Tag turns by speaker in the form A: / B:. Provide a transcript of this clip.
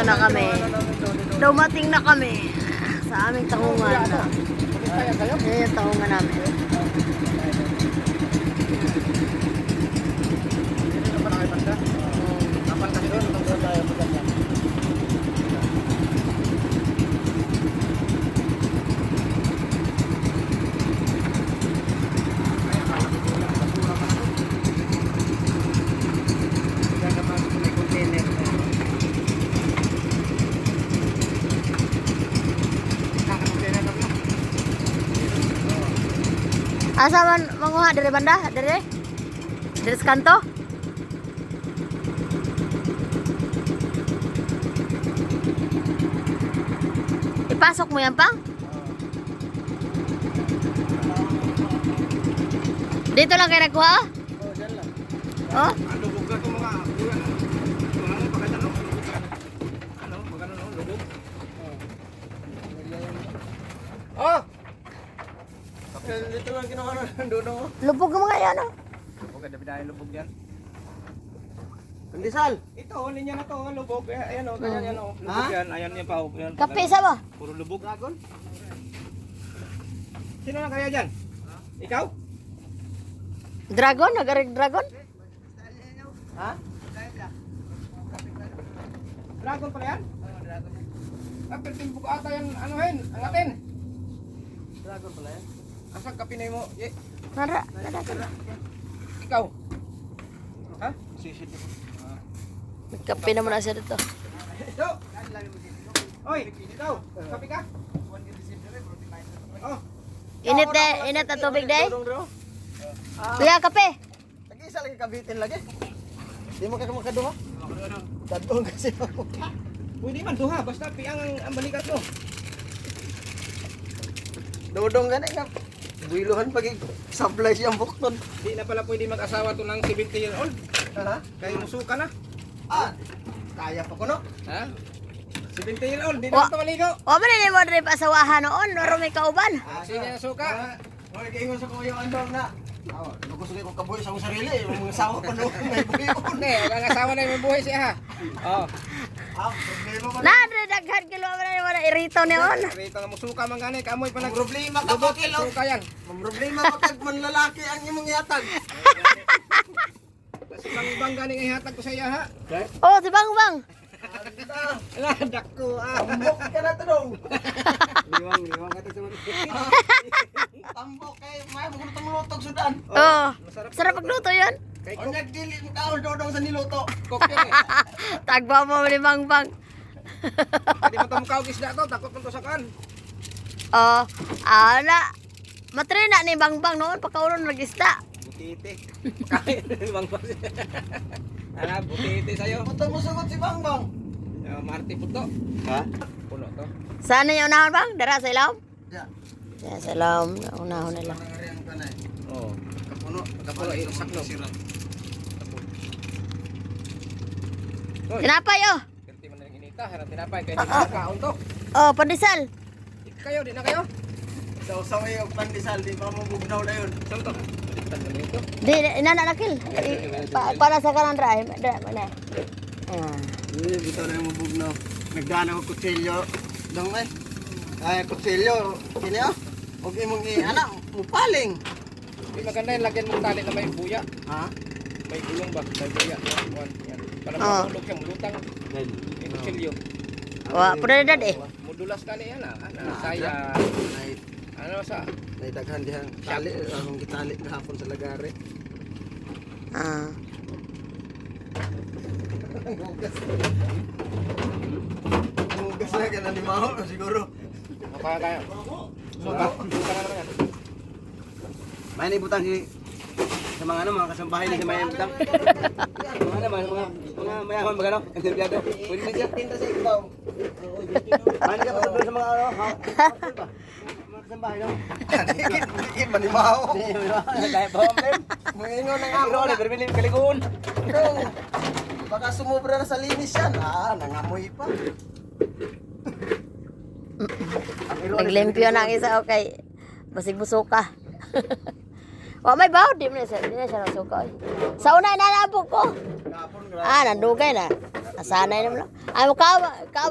A: na kami. Dumating na kami sa aming tangungan. Yan yung tangungan namin. Asa man manguha dari banda? Dari kanto? Ipasok mo yan, Pang? Dito lang kayo nagkuha, oh?
B: Oo, dyan lang.
A: Oh?
B: Ano, buka ko mga kuya. Mga pakita no? Ano, magano no? Lubog? Oh! Dito lang kinuha ng dono.
A: Lubog mo nga yan, oh.
B: Lubog, ada bidaya lubog yan.
C: Kandisal.
B: Ito, linya na to, lubog. Ayan o, ganyan yan o. Lubog yan, ayan yung pao. Yan,
A: Kape sa ba?
B: puro lubog. Dragon? Sino na kaya dyan? Ikaw?
A: Dragon? Nagarig dragon?
B: Ha? Dragon pala yan? Ah, pero timbuk ata yan, anuhin, angatin.
C: Dragon pala yan.
B: Asang kapinay mo?
A: Nara.
B: Ikaw? Ha?
C: Sisid ko.
A: Kape naman na siya dito.
B: Ito! Oy, ikaw! Kapi ka? Oh!
A: Init ang tubig day.
C: Dodong dro.
A: Kuya, kape.
C: Tag-isa lagi kabitin lagi. Di mo ka makaduha. Dadong kasi ako.
B: Pwede man duha, basta piang ang balikat mo.
C: Dodong gani nga. Builuhan pag supply siyang bukton.
B: Di na pala pwede mag-asawa to ng 70 year old.
C: Ha?
B: Kaya musuka na.
C: Ah. Kaya pa ko no.
B: Ha? 70 year old, di na ito maligo.
A: O, manili mo rin pasawahan noon. Naro may kauban.
B: Sige na suka.
C: Hoy, kaingon sa kuya andong na. Aw, gusto ko kabuhi sa akong sarili, yung mga sawa pa no. May buyon.
B: Hindi, wala asawa na yung buhay siya ha. Oh.
C: Ah, problema man.
A: Na, daghan kilo mo na wala irito niyon.
B: Rito nga musuka man gani, kamoy pa nag
C: Problema ka pa kilo.
B: suka yan.
C: Ang problema pag manlalaki ang imong yatag.
B: Kasi lang ibang gani nga ihatag ko sa iya ha.
A: Oh, si Bang Bang.
B: Ala, dako ah.
C: Tambok ka na to dong.
B: Liwang ka to sa mga.
C: Tambok kay may mo kung lutog sudan.
A: Oh, sarap pagluto yun.
B: Kay
C: O nagdili mo kaon dodong sa niluto.
B: Kok yan eh.
A: Tagba mo ni Bang Bang.
B: Hindi mo tamukaw isda to, takot mo to sa kan.
A: Oh, ana. Matrina ni Bang Bang noon pagkaulon nag-ista.
B: Butite. Kain bang pa. Ala, butite sa'yo.
C: Puto mo sugot si Bang Bang.
B: Marti puto.
C: Ha?
B: Puno to.
A: Saan yung unahon Bang? Dara sa ilawom?
C: Ya.
A: Dara sa ilawom. Unahon nila.
C: Nangari ang kanay.
B: Oo.
C: Kapuno,
B: Kapuno, sakto. Hoy,
A: Tinapay oh.
B: ganti mo na yung inita. Harap tinapay. Kaya di na kaon to.
A: Oh, pandesal.
B: Kayo, di na kayo.
C: Saw-saw yung pandesal, di pa mo bugnaw na yun.
B: Saan to? Tanda mo ito.
A: Di, inana nakil. Para sa kanan dra. Dra, mana. Ah.
C: Dito na yung bugnaw. Nagdaan ako kutsilyo. Dong eh. Ay, kutsilyo. Kini oh. Huwag imong anak, mupaling.
B: Di maganda yung lagyan mong tali na may buya.
C: Ha?
B: May gulong ba? May buya. Yan. Para
A: Oo.
B: mahulog siya, mulutang. Yung kutsilyo.
A: Wa, pwede eh.
B: Mudulas ka niya na. Ano, saya.
C: Ay,
B: Ano sa?
C: ay daghan dihang tali. Akong gitali kahapon sa lagari.
A: Ah.
C: Hugas na ka na ni Maho, siguro.
B: Kaya kaya. Suka. Suka na naman yan.
C: May nibutang si sa mga ano, mga kasambahay ni may butang. Mga naman, mga mayaman magano, interbyado. Pwede na siya tinta sa ibaw. Mani ka pa sa mga ano, ha? Mga kasambahay no. Dikit man ni Maho. Dahil ba men? Mangingon ng ako. Pero berbili kaligon. Baka sumobra na sa linis yan. Ah, nangamoy pa.
A: Naglimpyo na ang isa okay. Basig busuka. Wa may bawo di na siya nasuka. Sa una inanabog ko.
C: Kapon
A: Ah, nandugay na. Nasanay naman. Ay, mo kawa.